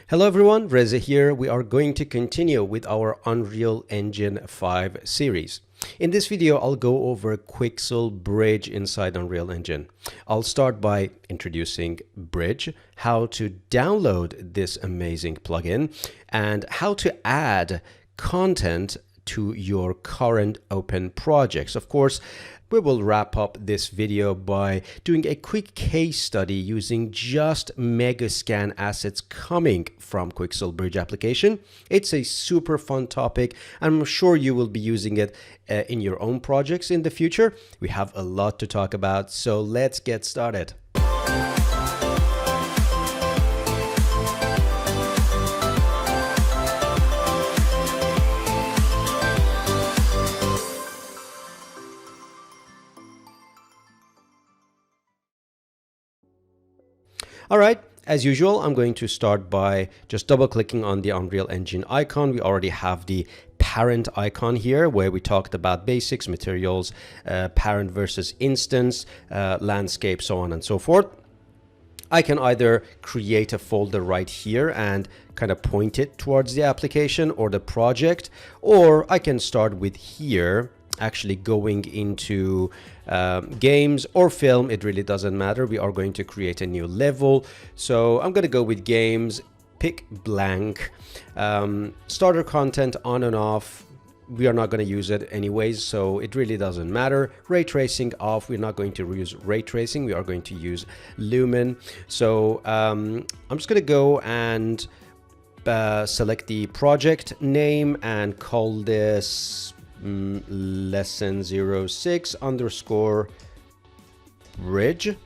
Hello everyone, Reza here. We are going to continue with our Unreal Engine 5 series. In this video, I'll go over Quixel Bridge inside Unreal Engine. I'll start by introducing Bridge, how to download this amazing plugin, and how to add content to your current open projects. Of course, we will wrap up this video by doing a quick case study using just Megascan assets coming from Quixel Bridge application. It's a super fun topic. I'm sure you will be using it in your own projects in the future. We have a lot to talk about, so let's get started. All right, as usual, I'm going to start by just double clicking on the Unreal Engine icon. We already have the parent icon here where we talked about basics, materials, parent versus instance, landscape, so on and so forth. I can either create a folder right here and kind of point it towards the application or the project, or I can start with here, actually going into games or film. It really doesn't matter. We are going to create a new level, so I'm going to go with games, pick blank, starter content on and off. We are not going to use it anyways, so it really doesn't matter. Ray tracing off. We're not going to use ray tracing. We are going to use lumen. So I'm just going to go and select the project name and call this lesson 06 underscore bridge.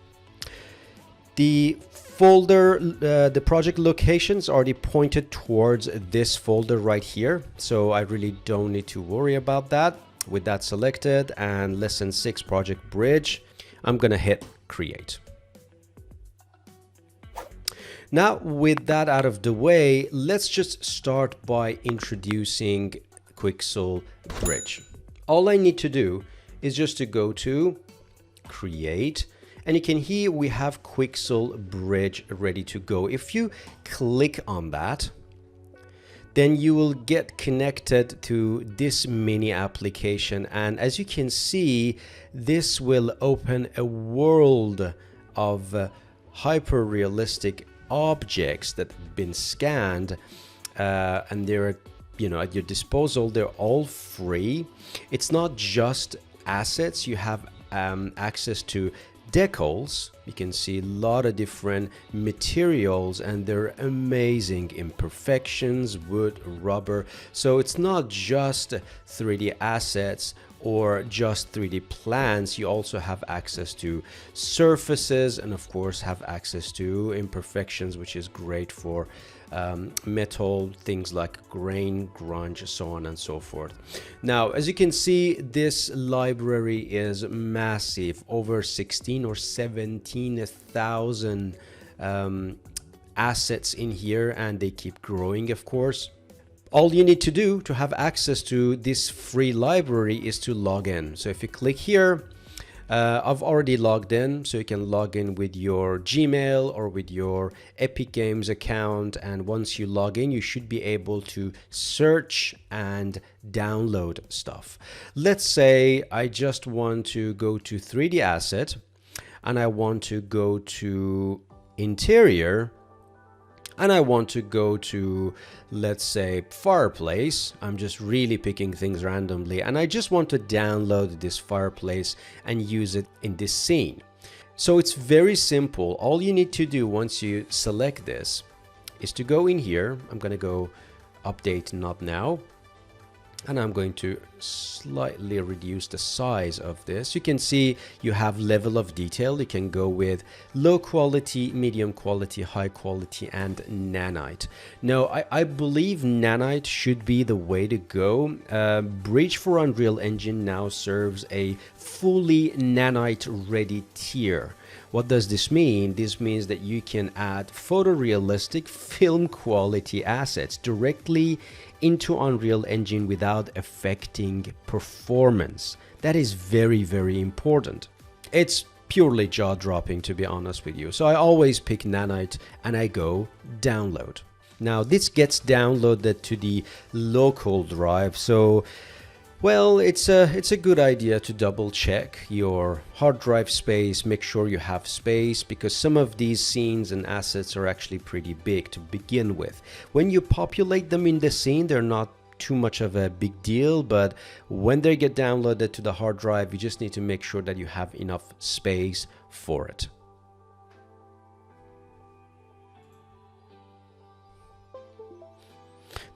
The folder, the project locations are already pointed towards this folder right here, so I really don't need to worry about that. With that selected and lesson 6 project bridge, I'm gonna hit create. Now with that out of the way, let's just start by introducing Quixel Bridge. All I need to do is just to go to create, and you can hear we have Quixel Bridge ready to go. If you click on that, then you will get connected to this mini application, and as you can see, this will open a world of hyper realistic objects that have been scanned, and they're at your disposal. They're all free. It's not just assets. You have access to decals. You can see a lot of different materials, and they're amazing imperfections, wood, rubber. So it's not just 3D assets or just 3D plans. You also have access to surfaces, and of course have access to imperfections, which is great for metal, things like grain, grunge, so on and so forth. Now, as you can see, this library is massive, over 16 or 17,000 assets in here, and they keep growing, of course. All you need to do to have access to this free library is to log in. So if you click here, I've already logged in, so you can log in with your Gmail or with your Epic Games account, and once you log in, you should be able to search and download stuff. Let's say I just want to go to 3D asset, and I want to go to interior, and I want to go to, let's say, fireplace. I'm just really picking things randomly, and I just want to download this fireplace and use it in this scene. So it's very simple. All you need to do once you select this is to go in here. I'm going to go update not now, and I'm going to slightly reduce the size of this. You can see you have level of detail. You can go with low quality, medium quality, high quality, and nanite. Now, I believe nanite should be the way to go. Bridge for Unreal Engine now serves a fully nanite ready tier. What does this mean? This means that you can add photorealistic film quality assets directly into Unreal Engine without affecting performance. That is very, very important. It's purely jaw-dropping, to be honest with you. So I always pick nanite and I go download. Now this gets downloaded to the local drive. So, well, it's a good idea to double check your hard drive space, make sure you have space, because some of these scenes and assets are actually pretty big to begin with. When you populate them in the scene, they're not too much of a big deal, but when they get downloaded to the hard drive, you just need to make sure that you have enough space for it.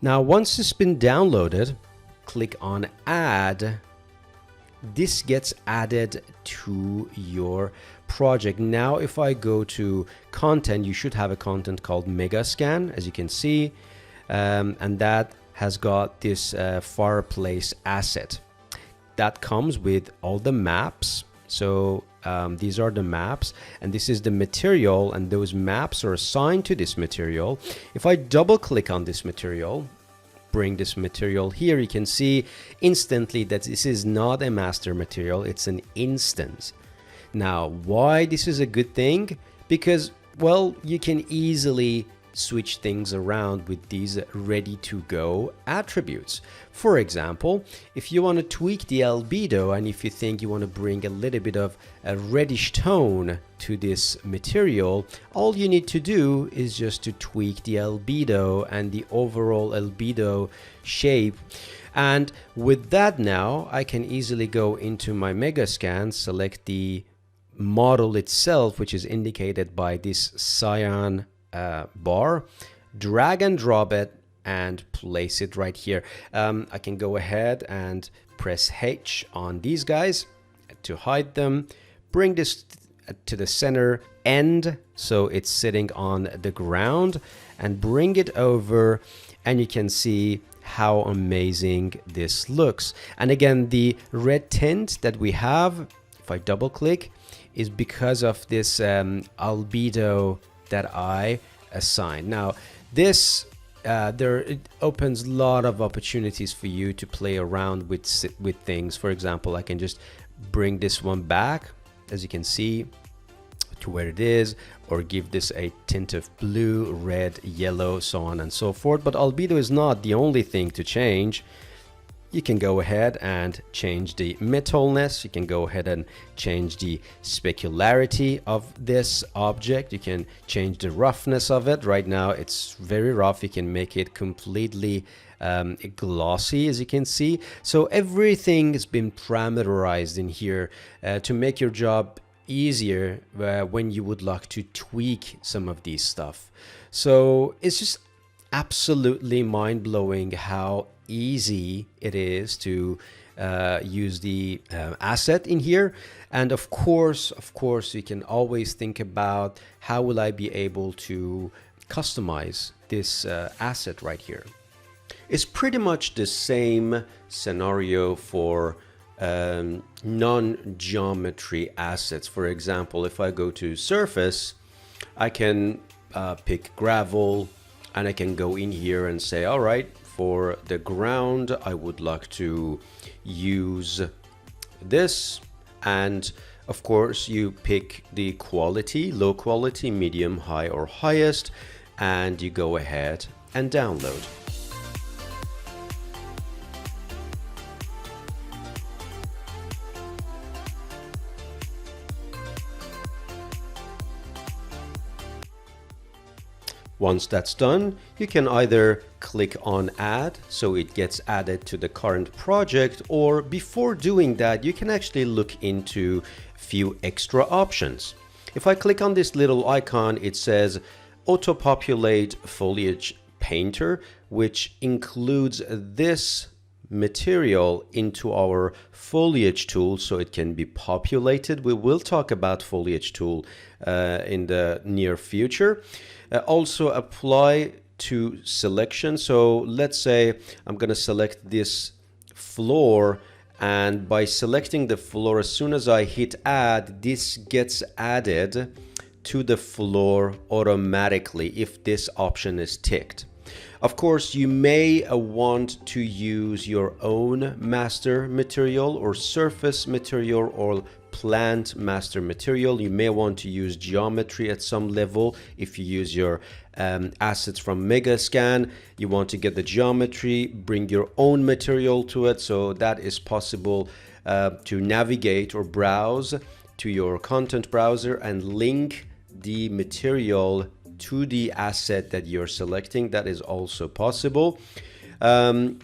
Now, once it's been downloaded, click on Add. This gets added to your project. Now, if I go to Content, you should have a content called Megascan, as you can see, and that has got this fireplace asset that comes with all the maps. So these are the maps, and this is the material, and those maps are assigned to this material. If I double click on this material, bring this material here, you can see instantly that this is not a master material, it's an instance. Now, why this is a good thing? Because, well, you can easily switch things around with these ready to go attributes. For example, if you want to tweak the albedo, and if you think you want to bring a little bit of a reddish tone to this material, all you need to do is just to tweak the albedo and the overall albedo shape. And with that, now I can easily go into my Megascan, select the model itself, which is indicated by this cyan bar, drag and drop it and place it right here. I can go ahead and press H on these guys to hide them, bring this to the center end so it's sitting on the ground, and bring it over, and you can see how amazing this looks. And again, the red tint that we have, if I double click, is because of this albedo that I assigned. Now this it opens a lot of opportunities for you to play around with things. For example, I can just bring this one back, as you can see, to where it is, or give this a tint of blue, red, yellow, so on and so forth. But albedo is not the only thing to change. You can go ahead and change the metalness. You can go ahead and change the specularity of this object. You can change the roughness of it. Right now it's very rough. You can make it completely glossy, as you can see. So everything has been parameterized in here to make your job easier when you would like to tweak some of these stuff. So it's just absolutely mind-blowing how easy it is to use the asset in here. And of course you can always think about, how will I be able to customize this asset right here. It's pretty much the same scenario for non-geometry assets. For example, if I go to surface, I can pick gravel, and I can go in here and say, all right, for the ground, I would like to use this. And of course, you pick the quality, low quality, medium, high, or highest, and you go ahead and download. Once that's done, you can either click on Add, so it gets added to the current project, or before doing that, you can actually look into a few extra options. If I click on this little icon, it says Auto-Populate Foliage Painter, which includes this material into our foliage tool so it can be populated. We will talk about foliage tool in the near future. Also apply to selection. So let's say I'm going to select this floor, and by selecting the floor, as soon as I hit add, this gets added to the floor automatically if this option is ticked. Of course, you may want to use your own master material or surface material or plant master material. You may want to use geometry at some level if you use your assets from Megascan. You want to get the geometry, bring your own material to it. So that is possible to navigate or browse to your content browser and link the material to the asset that you're selecting. That is also possible. And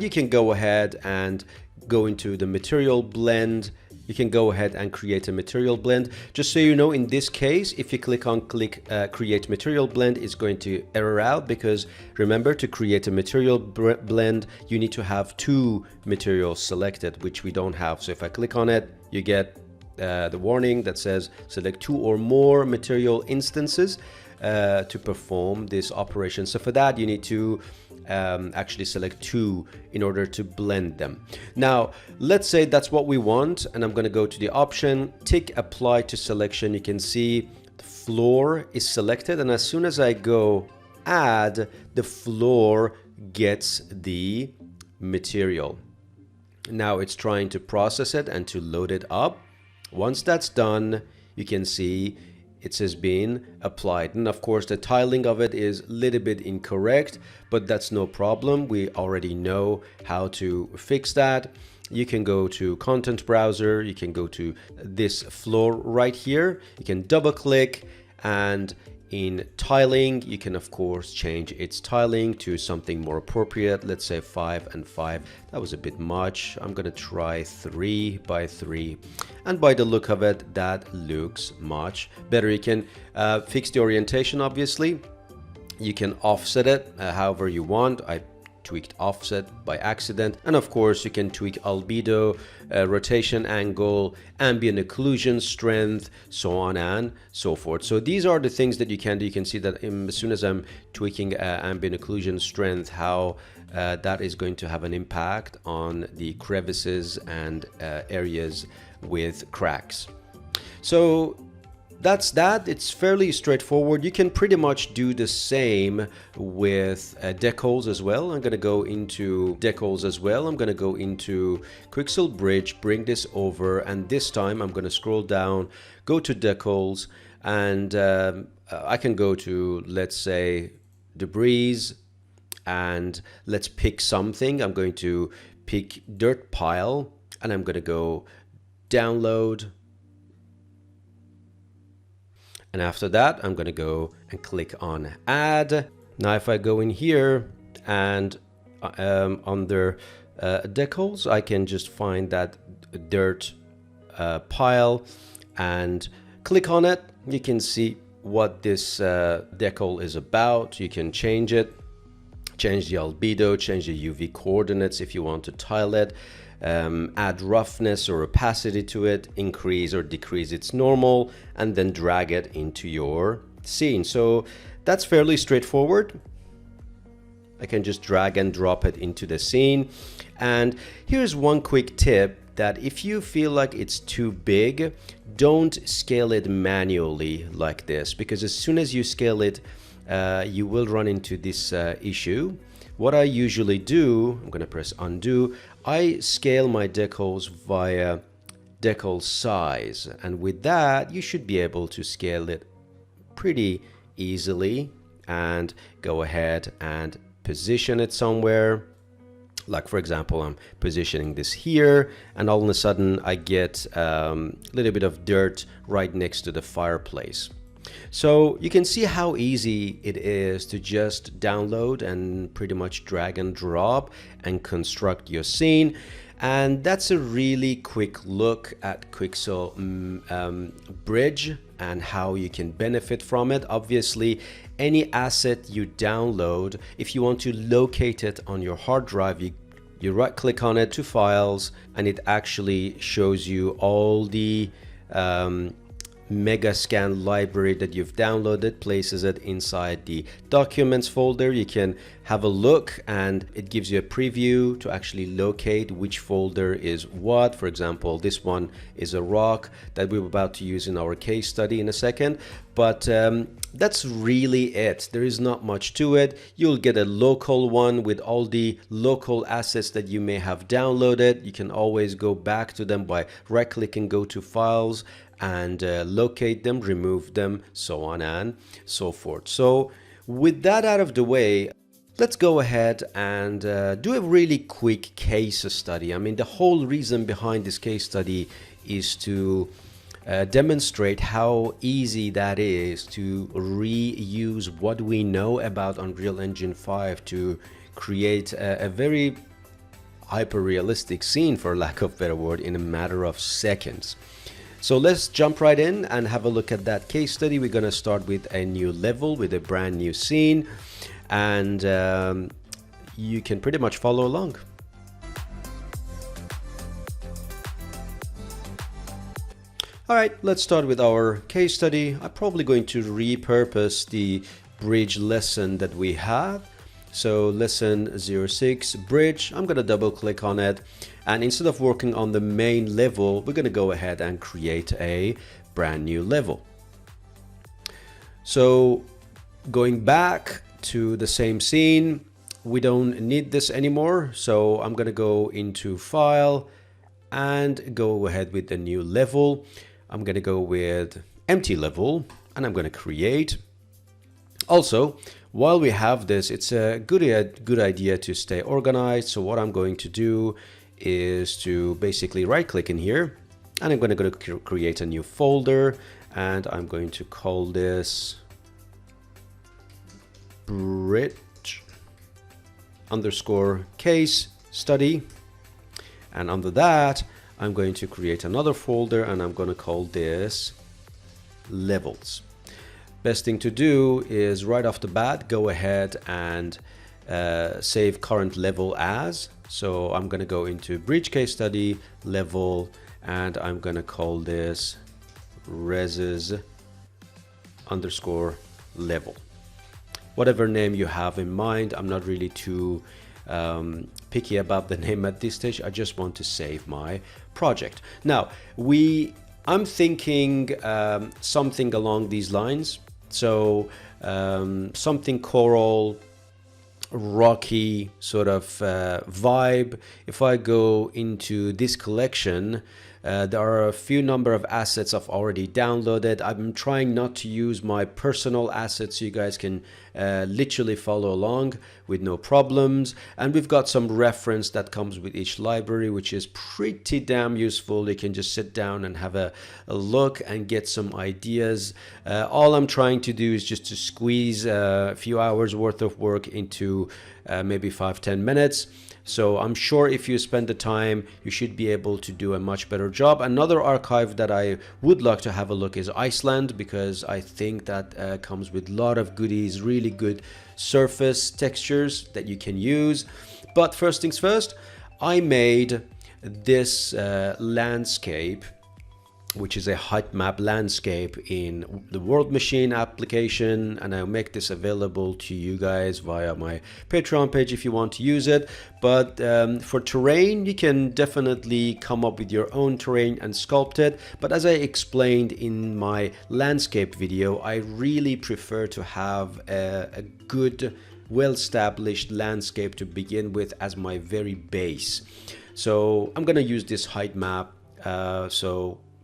you can go ahead and go into the material blend. You can go ahead and create a material blend. Just so you know, in this case, if you click create material blend, it's going to error out, because remember, to create a material blend, you need to have 2 materials selected, which we don't have. So if I click on it, you get the warning that says select 2 or more material instances to perform this operation. So for that, you need to actually select 2 in order to blend them. Now, let's say that's what we want, and I'm going to go to the option, tick apply to selection. You can see the floor is selected, and as soon as I go add, the floor gets the material. Now it's trying to process it and to load it up. Once that's done, you can see it says being applied, and of course the tiling of it is a little bit incorrect, but that's no problem. We already know how to fix that. You can go to content browser, you can go to this floor right here, you can double click, and in tiling you can of course change its tiling to something more appropriate. Let's say 5 and 5. That was a bit much. I'm gonna try 3 by 3, and by the look of it, that looks much better. You can fix the orientation. Obviously you can offset it however you want. I tweaked offset by accident, and of course you can tweak albedo, rotation angle, ambient occlusion strength, so on and so forth. So these are the things that you can do. You can see that as soon as I'm tweaking ambient occlusion strength, how that is going to have an impact on the crevices and areas with cracks. So that's that. It's fairly straightforward. You can pretty much do the same with decals as well. I'm going to go into decals as well. I'm going to go into Quixel Bridge, bring this over, and this time I'm going to scroll down, go to decals, and I can go to, let's say, debris, and let's pick something. I'm going to pick dirt pile, and I'm going to go download. And after that, I'm going to go and click on add. Now, if I go in here and under decals, I can just find that dirt pile and click on it. You can see what this decal is about. You can change it, change the albedo, change the UV coordinates if you want to tile it. Add roughness or opacity to it, increase or decrease its normal, and then drag it into your scene. So that's fairly straightforward. I can just drag and drop it into the scene. And here's one quick tip, that if you feel like it's too big, don't scale it manually like this, because as soon as you scale it, you will run into this issue. What I usually do, I'm going to press undo, I scale my decals via decal size, and with that you should be able to scale it pretty easily and go ahead and position it somewhere. Like for example, I'm positioning this here, and all of a sudden I get a little bit of dirt right next to the fireplace. So you can see how easy it is to just download and pretty much drag and drop and construct your scene. And that's a really quick look at Quixel Bridge and how you can benefit from it. Obviously, any asset you download, if you want to locate it on your hard drive, you right click on it to files, and it actually shows you all the Megascan library that you've downloaded, places it inside the documents folder. You can have a look, and it gives you a preview to actually locate which folder is what. For example, this one is a rock that we're about to use in our case study in a second, but that's really it. There is not much to it. You'll get a local one with all the local assets that you may have downloaded. You can always go back to them by right clicking, go to files, and locate them, remove them, so on and so forth. So with that out of the way, let's go ahead and do a really quick case study. I mean, the whole reason behind this case study is to demonstrate how easy that is to reuse what we know about Unreal Engine 5 to create a very hyper-realistic scene, for lack of a better word, in a matter of seconds. So let's jump right in and have a look at that case study. We're going to start with a new level, with a brand new scene, and you can pretty much follow along. All right, let's start with our case study. I'm probably going to repurpose the bridge lesson that we have. So lesson 06 bridge, I'm going to double click on it. And instead of working on the main level, we're going to go ahead and create a brand new level. So going back to the same scene, we don't need this anymore. So I'm going to go into file and go ahead with the new level. I'm going to go with empty level and I'm going to create. Also, while we have this, it's a good idea to stay organized. So what I'm going to do is to basically right click in here and I'm going to create a new folder and I'm going to call this bridge underscore case study. And under that, I'm going to create another folder and I'm going to call this levels. Best thing to do is right off the bat, go ahead and save current level as. So I'm going to go into bridge case study level and I'm going to call this reses underscore level. Whatever name you have in mind, I'm not really too picky about the name at this stage. I just want to save my project. Now, I'm thinking something along these lines. So something choral, rocky sort of vibe. If I go into this collection, there are a few number of assets I've already downloaded. I'm trying not to use my personal assets so you guys can literally follow along with no problems. And we've got some reference that comes with each library, which is pretty damn useful. You can just sit down and have a look and get some ideas. All I'm trying to do is just to squeeze a few hours worth of work into maybe 5-10 minutes. So I'm sure if you spend the time, you should be able to do a much better job. Another archive that I would like to have a look is Iceland, because I think that comes with a lot of goodies, really good surface textures that you can use. But first things first, I made this landscape, which is a height map landscape in the World Machine application, and I'll make this available to you guys via my Patreon page if you want to use it. But for terrain, you can definitely come up with your own terrain and sculpt it. But as I explained in my landscape video, I really prefer to have a good, well-established landscape to begin with as my very base. So I'm gonna use this height map.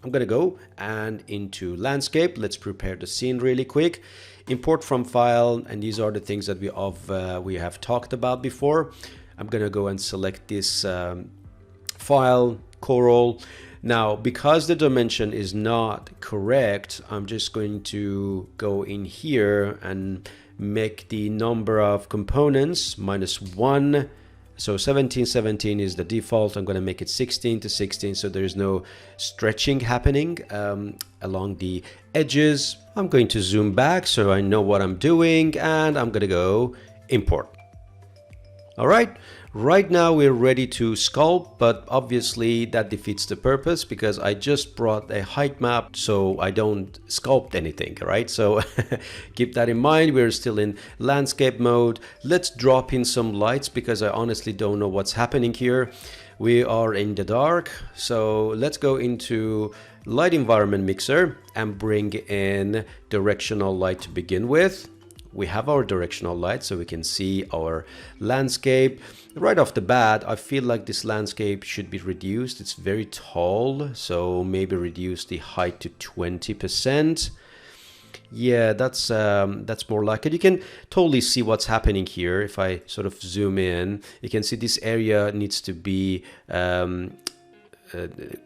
I'm going to go and into landscape. Let's prepare the scene really quick. Import from file, and these are the things that we have talked about before. I'm going to go and select this file, Coral. Now, because the dimension is not correct, I'm just going to go in here and make the number of components -1. So 17 is the default. I'm going to make it 16 to 16 so there's no stretching happening along the edges. I'm going to zoom back so I know what I'm doing, and I'm going to go import. All right. Right now we're ready to sculpt, but obviously that defeats the purpose because I just brought a height map so I don't sculpt anything, right? So keep that in mind. We're still in landscape mode. Let's drop in some lights because I honestly don't know what's happening here. We are in the dark, so let's go into light environment mixer and bring in directional light to begin with. We have our directional light so we can see our landscape. Right off the bat, I feel like this landscape should be reduced. It's very tall, so maybe reduce the height to 20%. Yeah, that's more like it. You can totally see what's happening here. If I sort of zoom in, you can see this area needs to be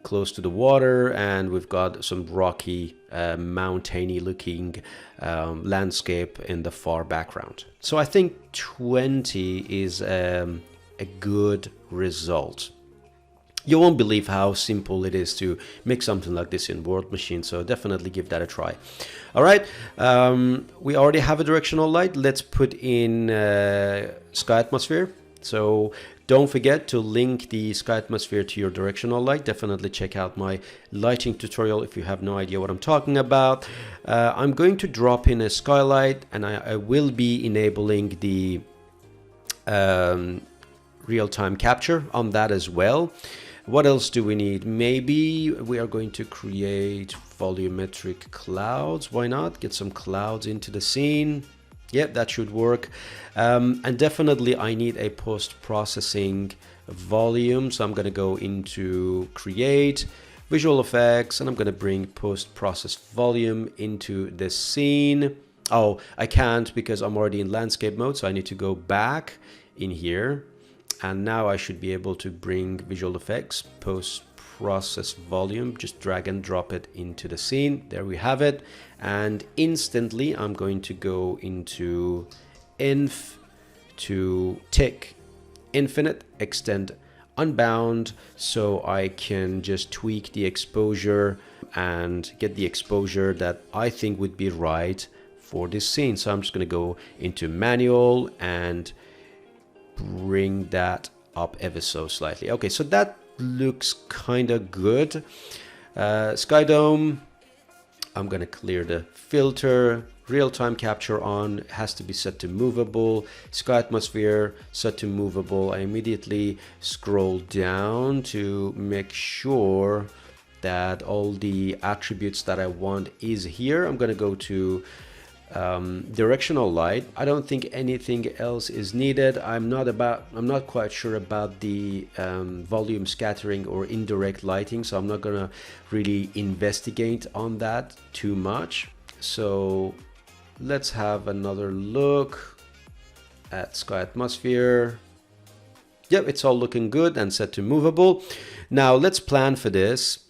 close to the water, and we've got some rocky, mountainy looking landscape in the far background. So I think 20 is a good result. You won't believe how simple it is to make something like this in World Machine, so definitely give that a try. All right, we already have a directional light. Let's put in sky atmosphere. So don't forget to link the sky atmosphere to your directional light. Definitely check out my lighting tutorial if you have no idea what I'm talking about. I'm going to drop in a skylight, and I will be enabling the real-time capture on that as well. What else do we need? Maybe we are going to create volumetric clouds. Why not? Get some clouds into the scene. Yep, that should work. And definitely I need a post-processing volume. So I'm going to go into create, visual effects, and I'm going to bring post-process volume into the scene. Oh, I can't because I'm already in landscape mode. So I need to go back in here. And now I should be able to bring visual effects, post-process volume, just drag and drop it into the scene. There we have it. And instantly I'm going to go into inf to tick infinite, extend unbound, so I can just tweak the exposure and get the exposure that I think would be right for this scene. So I'm just going to go into manual and bring that up ever so slightly. Okay, so that looks kind of good. Sky Dome, I'm gonna clear the filter. Real-time capture on, has to be set to movable. Sky atmosphere set to movable. I immediately scroll down to make sure that all the attributes that I want is here. I'm gonna go to directional light. I don't think anything else is needed. I'm not quite sure about the volume scattering or indirect lighting, so I'm not gonna really investigate on that too much. So let's have another look at sky atmosphere. Yep, it's all looking good and set to movable. Now let's plan for this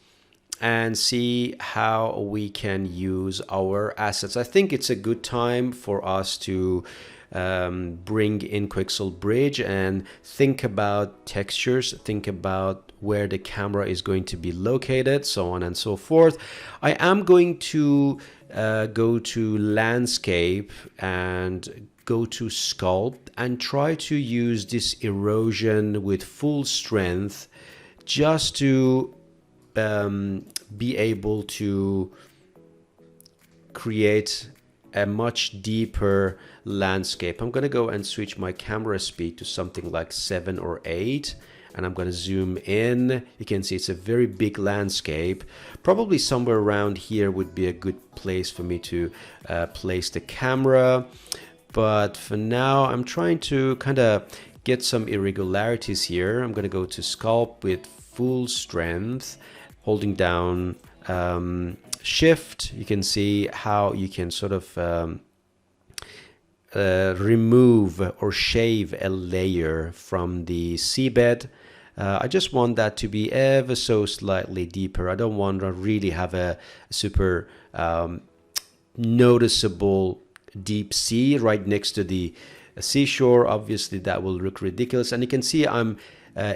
and see how we can use our assets. I think it's a good time for us to bring in Quixel Bridge and think about textures, think about where the camera is going to be located, so on and so forth. I am going to go to landscape and go to sculpt and try to use this erosion with full strength just to be able to create a much deeper landscape. I'm going to go and switch my camera speed to something like 7 or 8, and I'm going to zoom in. You can see it's a very big landscape. Probably somewhere around here would be a good place for me to place the camera, but for now I'm trying to kind of get some irregularities here. I'm going to go to sculpt with full strength, holding down shift. You can see how you can sort of remove or shave a layer from the seabed. I just want that to be ever so slightly deeper. I don't want to really have a super noticeable deep sea right next to the seashore. Obviously that will look ridiculous, and you can see I'm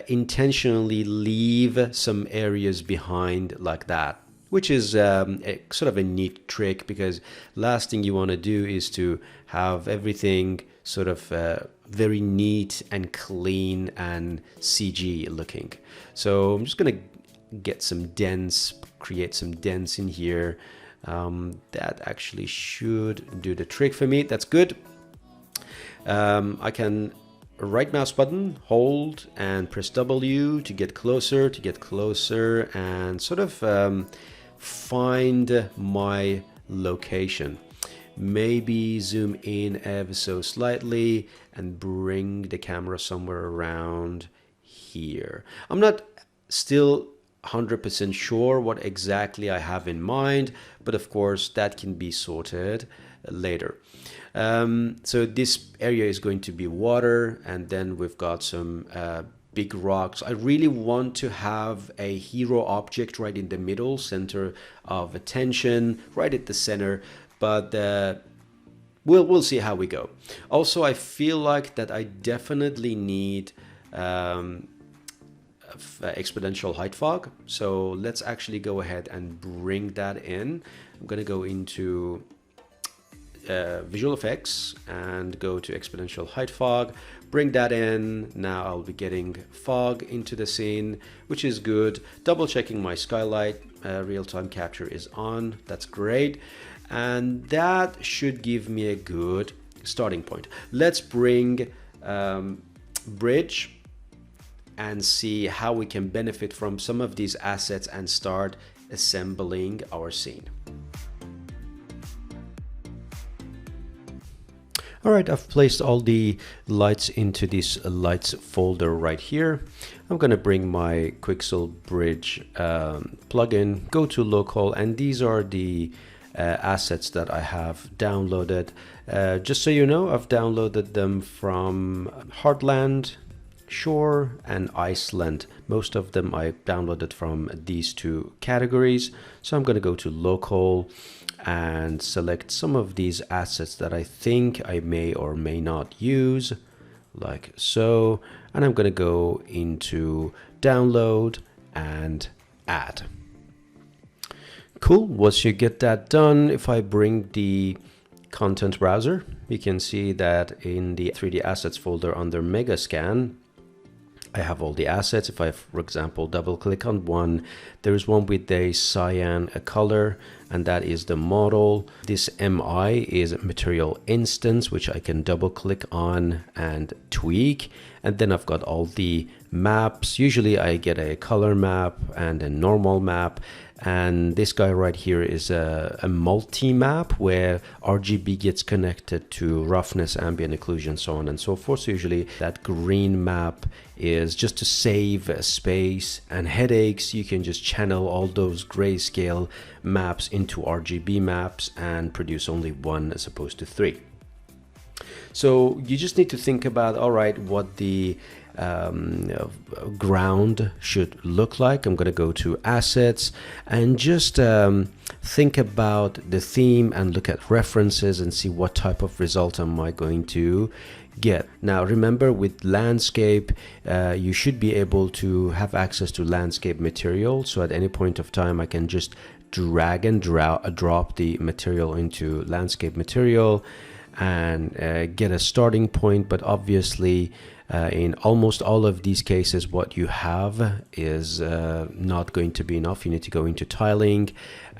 intentionally leave some areas behind like that, which is sort of a neat trick, because last thing you want to do is to have everything sort of very neat and clean and CG looking. So I'm just going to get some dents, create some dents in here. That actually should do the trick for me. That's good. I can right mouse button, hold and press W to get closer and sort of find my location. Maybe zoom in ever so slightly and bring the camera somewhere around here. I'm not still 100% sure what exactly I have in mind, but of course that can be sorted later. So this area is going to be water, and then we've got some big rocks. I really want to have a hero object right in the middle, center of attention, right at the center, but we'll see how we go. Also, I feel like that I definitely need exponential height fog. So let's actually go ahead and bring that in. I'm going to go into visual effects and go to exponential height fog, bring that in. Now I'll be getting fog into the scene, which is good. Double checking my skylight, real-time capture is on. That's great, and that should give me a good starting point. Let's bring bridge and see how we can benefit from some of these assets and start assembling our scene. All right, I've placed all the lights into this lights folder right here. I'm going to bring my Quixel Bridge plugin, go to local, and these are the assets that I have downloaded. Just so you know, I've downloaded them from Heartland, Shore, and Iceland. Most of them I downloaded from these two categories. So I'm going to go to local and select some of these assets that I think I may or may not use, like so. And I'm going to go into download and add. Cool. Once you get that done, if I bring the content browser, you can see that in the 3D assets folder under Megascan, I have all the assets. If I, for example, double click on one, there is one with a cyan color, and that is the model. This MI is material instance, which I can double click on and tweak. And then I've got all the maps. Usually I get a color map and a normal map. And this guy right here is a multi-map where RGB gets connected to roughness, ambient occlusion, so on and so forth. So usually that green map is just to save space and headaches. You can just channel all those grayscale maps into RGB maps and produce only one as opposed to three. So you just need to think about, all right, what the ground should look like. I'm going to go to assets and just think about the theme and look at references and see what type of result am I going to get. Now remember, with landscape you should be able to have access to landscape material, so at any point of time I can just drag and drop the material into landscape material and get a starting point. But obviously in almost all of these cases, what you have is not going to be enough. You need to go into tiling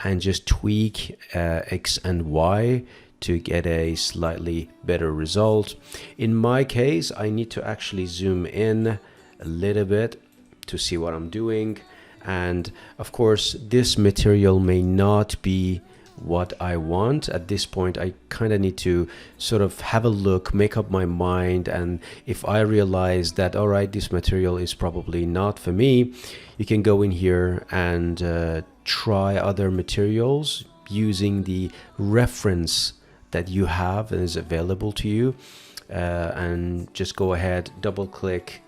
and just tweak X and Y to get a slightly better result. In my case, I need to actually zoom in a little bit to see what I'm doing. And of course, this material may not be what I want. At this point, I kind of need to sort of have a look, make up my mind, and if I realize that, all right, this material is probably not for me, you can go in here and try other materials using the reference that you have and is available to you, and just go ahead, double click,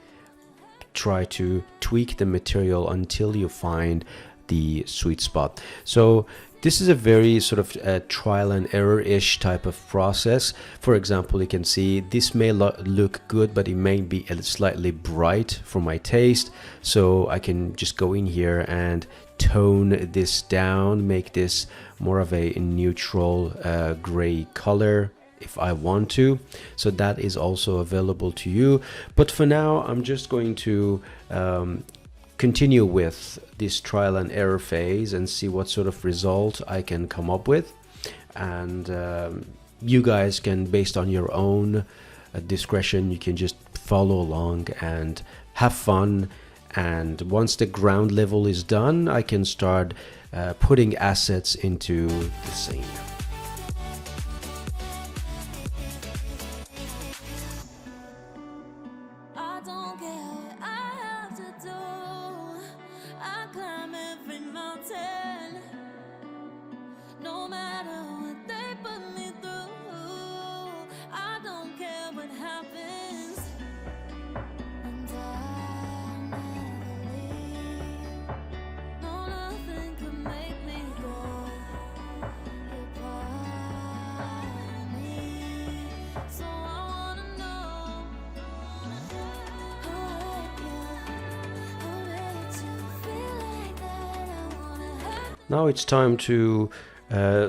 try to tweak the material until you find the sweet spot. So this is a very sort of trial and error-ish type of process. For example, you can see this may look good, but it may be slightly bright for my taste. So I can just go in here and tone this down, make this more of a neutral gray color if I want to. So that is also available to you. But for now, I'm just going to continue with this trial and error phase and see what sort of result I can come up with. And you guys can, based on your own discretion, you can just follow along and have fun. And once the ground level is done, I can start putting assets into the scene. I don't care what I have to do. I climb Now it's time to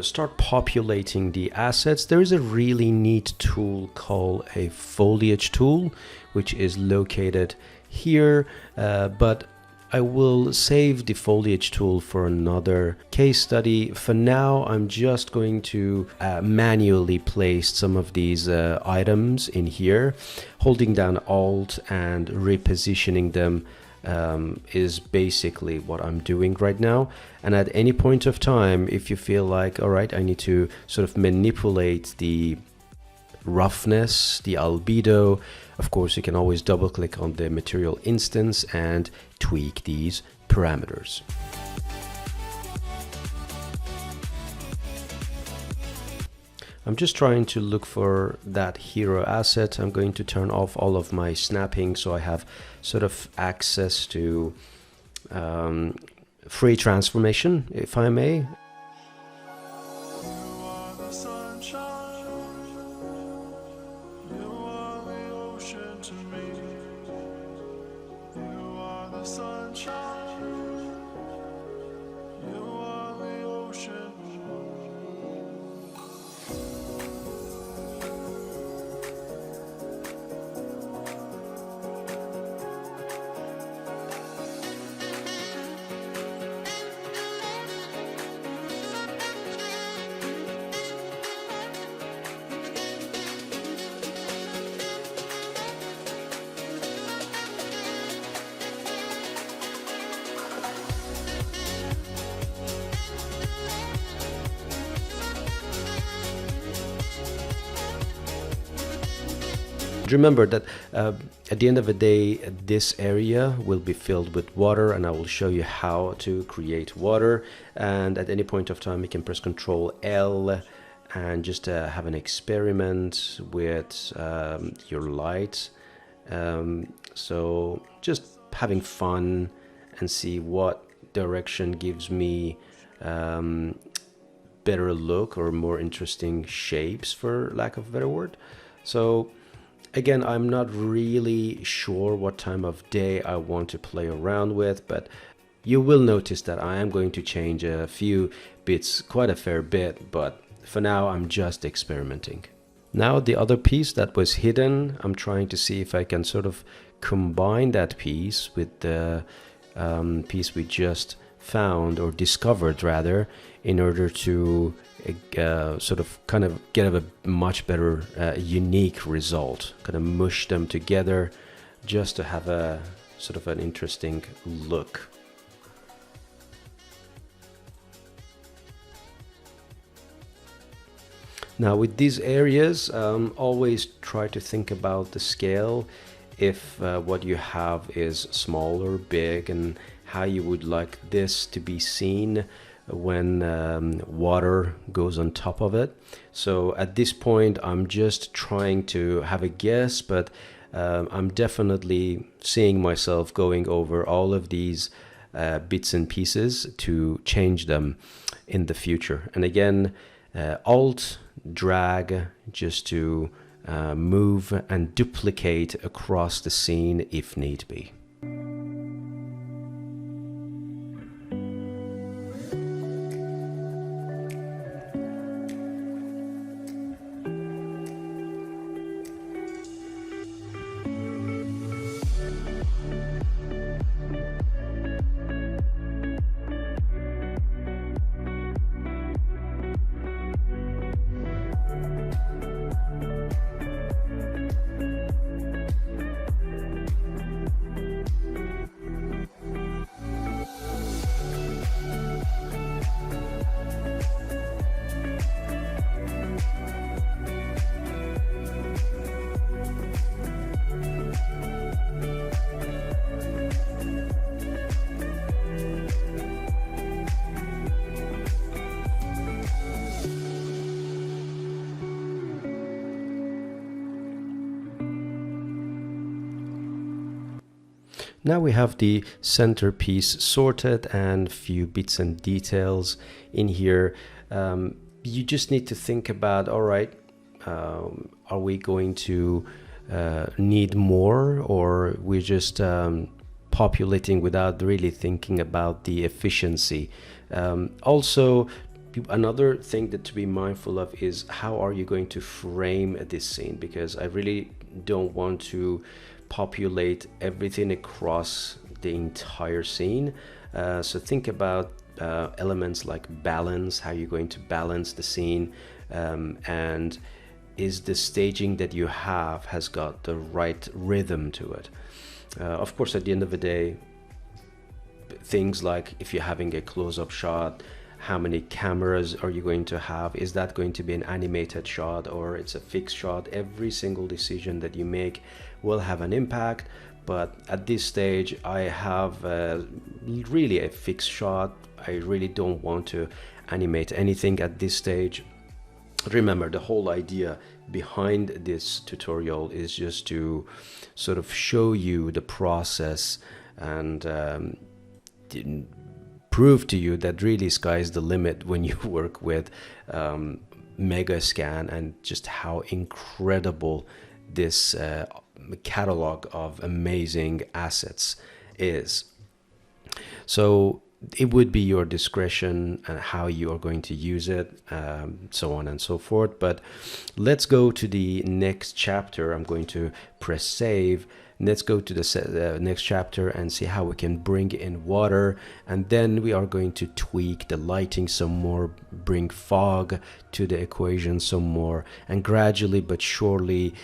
start populating the assets. There is a really neat tool called a foliage tool, which is located here, but I will save the foliage tool for another case study. For now, I'm just going to manually place some of these items in here. Holding down Alt and repositioning them is basically what I'm doing right now. And at any point of time, if you feel like, all right, I need to sort of manipulate the roughness, the albedo, of course, you can always double click on the material instance and tweak these parameters. I'm just trying to look for that hero asset. I'm going to turn off all of my snapping so I have sort of access to free transformation, if I may. Remember that at the end of the day, this area will be filled with water, and I will show you how to create water. And at any point of time, you can press Ctrl L and just have an experiment with your light. So just having fun and see what direction gives me better look or more interesting shapes, for lack of a better word. So again, I'm not really sure what time of day I want to play around with, but you will notice that I am going to change a few bits, quite a fair bit, but for now I'm just experimenting. Now the other piece that was hidden, I'm trying to see if I can sort of combine that piece with the piece we just found, or discovered rather, in order to sort of kind of get a much better unique result. Kind of mush them together just to have a sort of an interesting look. Now with these areas, always try to think about the scale. If what you have is small or big, and how you would like this to be seen when water goes on top of it. So at this point, I'm just trying to have a guess, but I'm definitely seeing myself going over all of these bits and pieces to change them in the future. And again, Alt, drag, just to move and duplicate across the scene if need be. Now we have the centerpiece sorted and few bits and details in here. You just need to think about, all right, are we going to need more, or we're just populating without really thinking about the efficiency. Also, another thing that to be mindful of is how are you going to frame this scene, because I really don't want to populate everything across the entire scene. So think about elements like balance, how you're going to balance the scene, and is the staging that you have has got the right rhythm to it. Of course, at the end of the day, things like if you're having a close-up shot, how many cameras are you going to have? Is that going to be an animated shot or it's a fixed shot? Every single decision that you make will have an impact. But at this stage, I have really a fixed shot. I really don't want to animate anything at this stage. Remember, the whole idea behind this tutorial is just to sort of show you the process and prove to you that really sky's the limit when you work with Megascan, and just how incredible this catalog of amazing assets is. So it would be your discretion and how you are going to use it, so on and so forth. But let's go to the next chapter. I'm going to press save. Let's go to the next chapter and see how we can bring in water, and then we are going to tweak the lighting some more, bring fog to the equation some more, and gradually but surely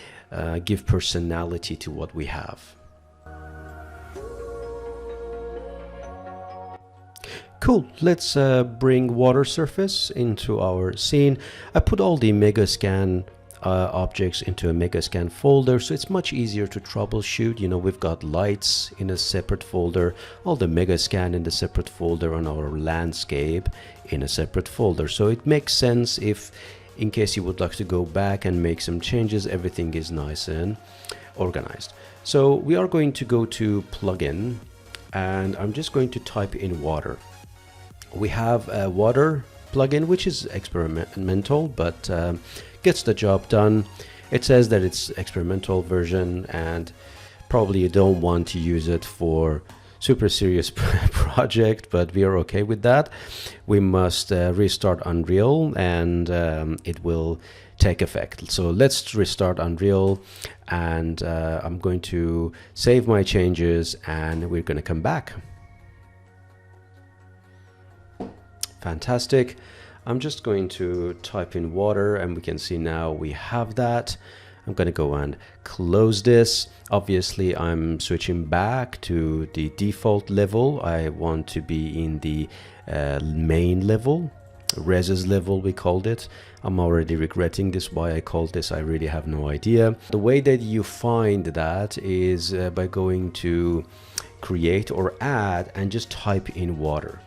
give personality to what we have. Cool, let's bring water surface into our scene. I put all the Megascan objects into a Megascan folder, so it's much easier to troubleshoot. You know, we've got lights in a separate folder, all the Megascan in the separate folder, on our landscape in a separate folder. So it makes sense if, in case you would like to go back and make some changes, everything is nice and organized. So we are going to go to plugin, and I'm just going to type in water. We have a water plugin, which is experimental, but gets the job done. It says that it's experimental version, and probably you don't want to use it for super serious project, but we are okay with that. We must restart Unreal, and it will take effect. So let's restart Unreal, and I'm going to save my changes, and we're going to come back. Fantastic. I'm just going to type in water, and we can see now we have that. I'm going to go and close this. Obviously, I'm switching back to the default level. I want to be in the main level, Reses level we called it. I'm already regretting this, why I called this, I really have no idea. The way that you find that is by going to create or add and just type in water.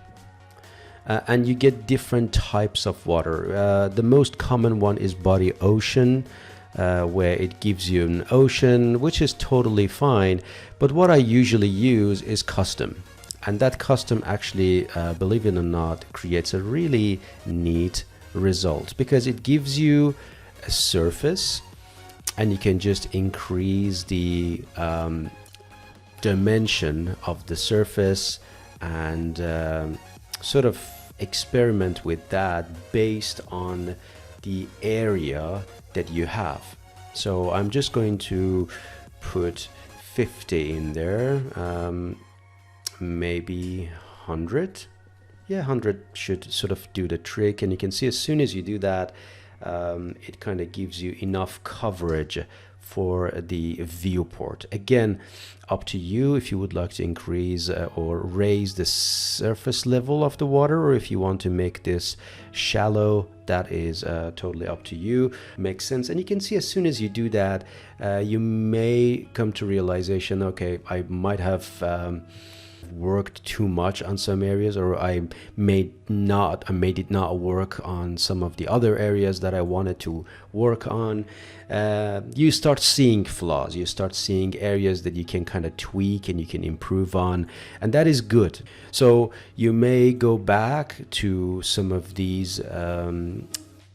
And you get different types of water. The most common one is body ocean, where it gives you an ocean, which is totally fine. But what I usually use is custom. And that custom actually, believe it or not, creates a really neat result, because it gives you a surface, and you can just increase the dimension of the surface and sort of experiment with that based on the area that you have. So I'm just going to put 50 in there, maybe 100. Yeah, 100 should sort of do the trick. And you can see as soon as you do that, it kind of gives you enough coverage for the viewport. Again, up to you if you would like to increase or raise the surface level of the water, or if you want to make this shallow. That is totally up to you. Makes sense. And you can see as soon as you do that, you may come to realization, okay, I might have worked too much on some areas, or I made it not work on some of the other areas that I wanted to work on. You start seeing flaws, you start seeing areas that you can kind of tweak and you can improve on, and that is good. So you may go back to some of these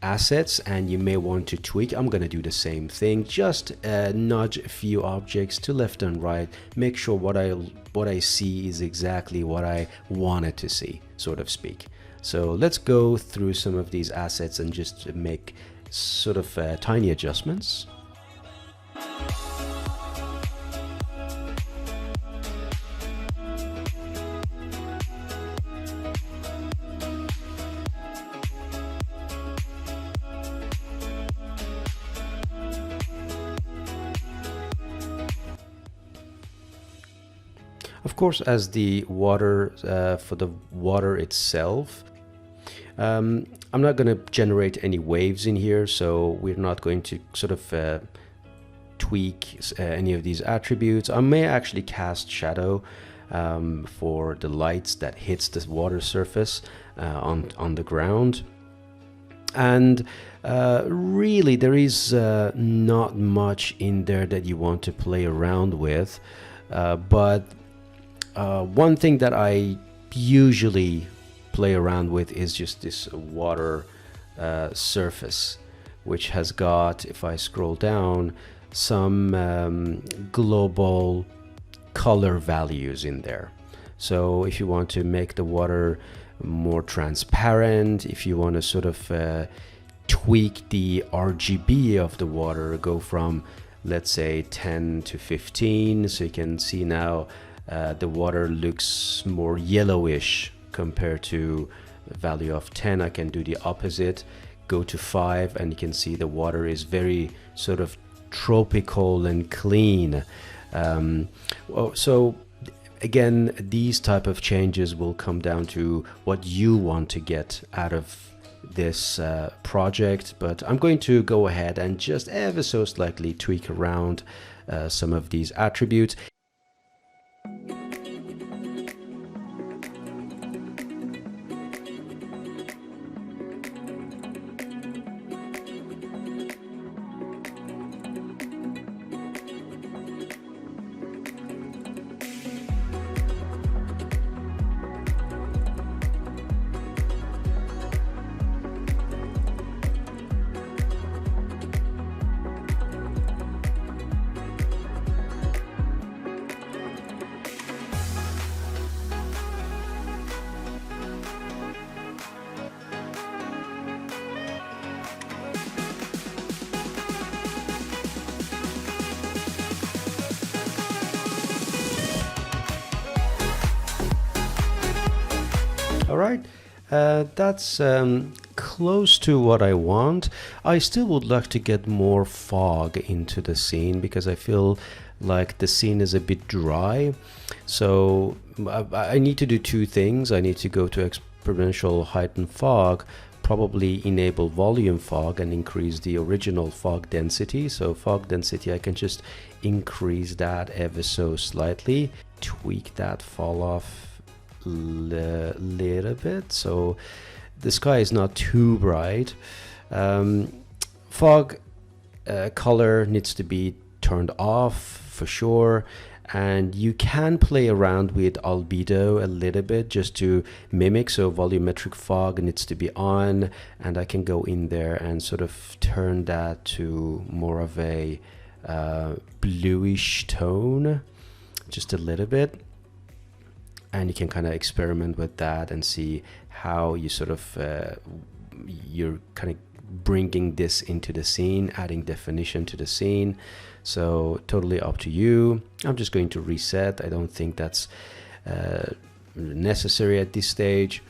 assets and you may want to tweak. I'm going to do the same thing, just nudge a few objects to left and right, make sure what I see is exactly what I wanted to see, sort of speak. So let's go through some of these assets and just make sort of tiny adjustments. Of course, as the water, for the water itself, I'm not going to generate any waves in here, so we're not going to sort of tweak any of these attributes. I may actually cast shadow for the lights that hits the water surface on the ground. And really, there is not much in there that you want to play around with, but one thing that I usually play around with is just this water surface, which has got, if I scroll down, some global color values in there. So if you want to make the water more transparent, if you want to sort of tweak the RGB of the water, go from, let's say, 10 to 15, so you can see now the water looks more yellowish compared to the value of 10. I can do the opposite, go to 5, and you can see the water is very sort of tropical and clean. So again, these type of changes will come down to what you want to get out of this project, but I'm going to go ahead and just ever so slightly tweak around some of these attributes. All right, that's close to what I want. I still would like to get more fog into the scene because I feel like the scene is a bit dry. So I need to do two things. I need to go to exponential heighten fog, probably enable volume fog and increase the original fog density. So fog density, I can just increase that ever so slightly, tweak that fall off little bit so the sky is not too bright. Fog color needs to be turned off for sure, and you can play around with albedo a little bit just to mimic. So volumetric fog needs to be on, and I can go in there and sort of turn that to more of a bluish tone, just a little bit. And you can kind of experiment with that and see how you sort of you're kind of bringing this into the scene, adding definition to the scene. So totally up to you. I'm just going to reset. I don't think that's necessary at this stage.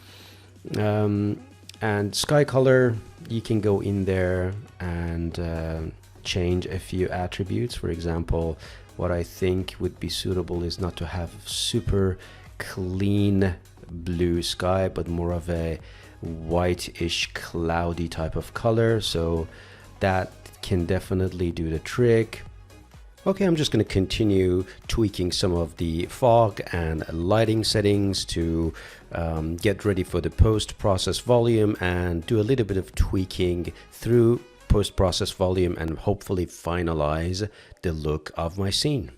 And sky color, you can go in there and change a few attributes. For example, what I think would be suitable is not to have super clean blue sky, but more of a whitish cloudy type of color. So that can definitely do the trick. Okay, I'm just going to continue tweaking some of the fog and lighting settings to get ready for the post-process volume and do a little bit of tweaking through post-process volume and hopefully finalize the look of my scene.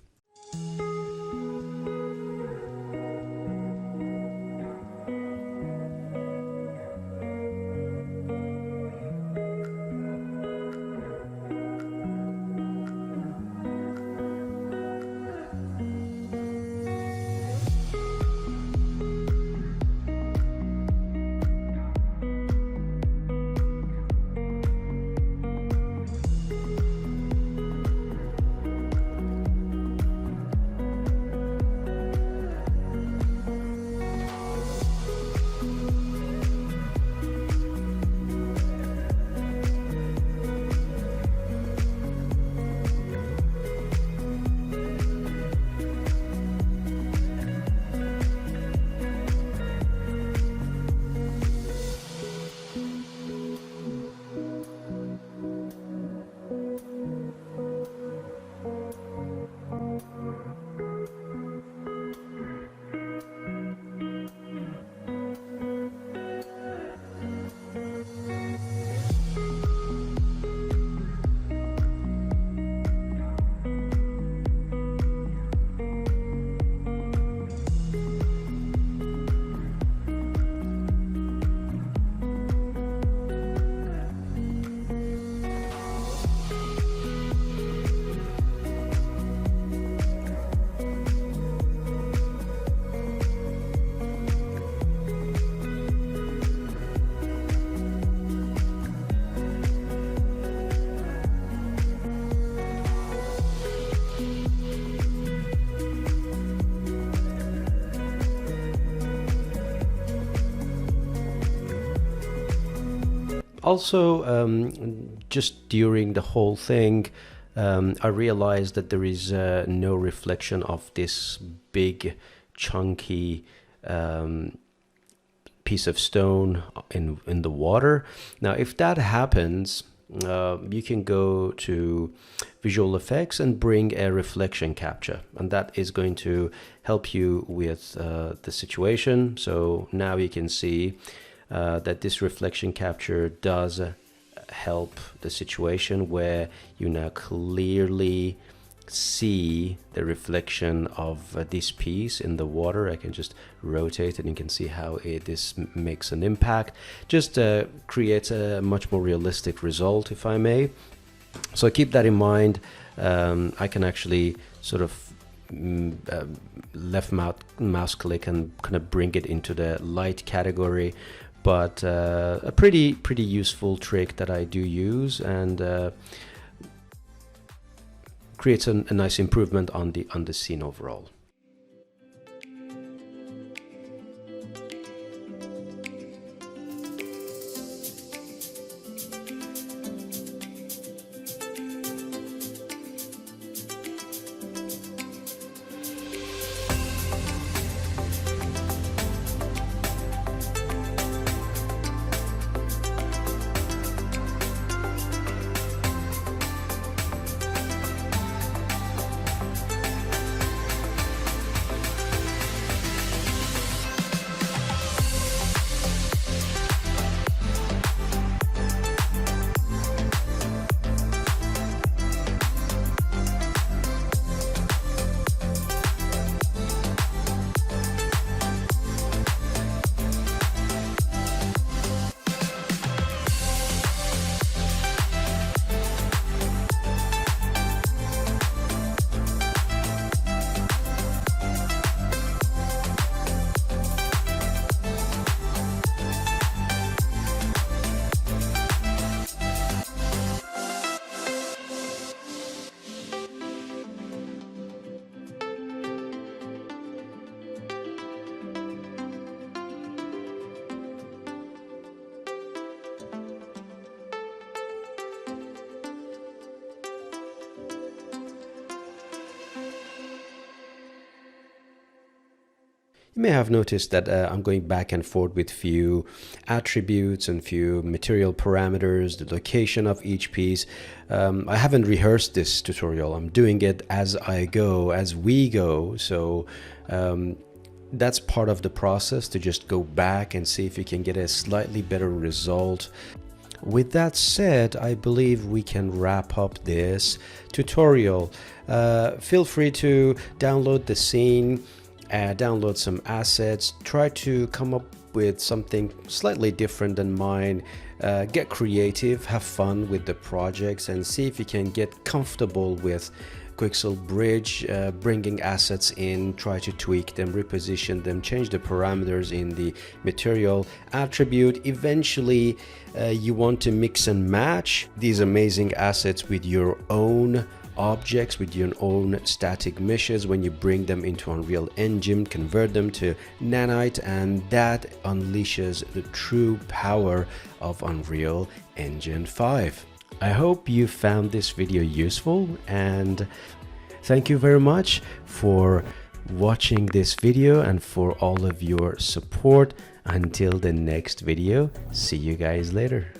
Also, just during the whole thing, I realized that there is no reflection of this big chunky piece of stone in the water. Now if that happens, you can go to visual effects and bring a reflection capture, and that is going to help you with the situation. So now you can see that this reflection capture does help the situation where you now clearly see the reflection of this piece in the water. I can just rotate it and you can see how this makes an impact. Just creates a much more realistic result, if I may. So keep that in mind. I can actually sort of left mouse click and kind of bring it into the light category, but a pretty useful trick that I do use, and creates a nice improvement on the scene overall. You may have noticed that I'm going back and forth with few attributes and few material parameters, the location of each piece. I haven't rehearsed this tutorial. I'm doing it as I go, as we go. So that's part of the process, to just go back and see if you can get a slightly better result. With that said, I believe we can wrap up this tutorial. Feel free to download the scene, download some assets, try to come up with something slightly different than mine. Get creative, have fun with the projects, and see if you can get comfortable with Quixel Bridge, bringing assets in, try to tweak them, reposition them, change the parameters in the material attribute. Eventually, you want to mix and match these amazing assets with your own objects, with your own static meshes. When you bring them into Unreal Engine, convert them to nanite, and that unleashes the true power of Unreal Engine 5. I hope you found this video useful, and thank you very much for watching this video and for all of your support. Until the next video, see you guys later.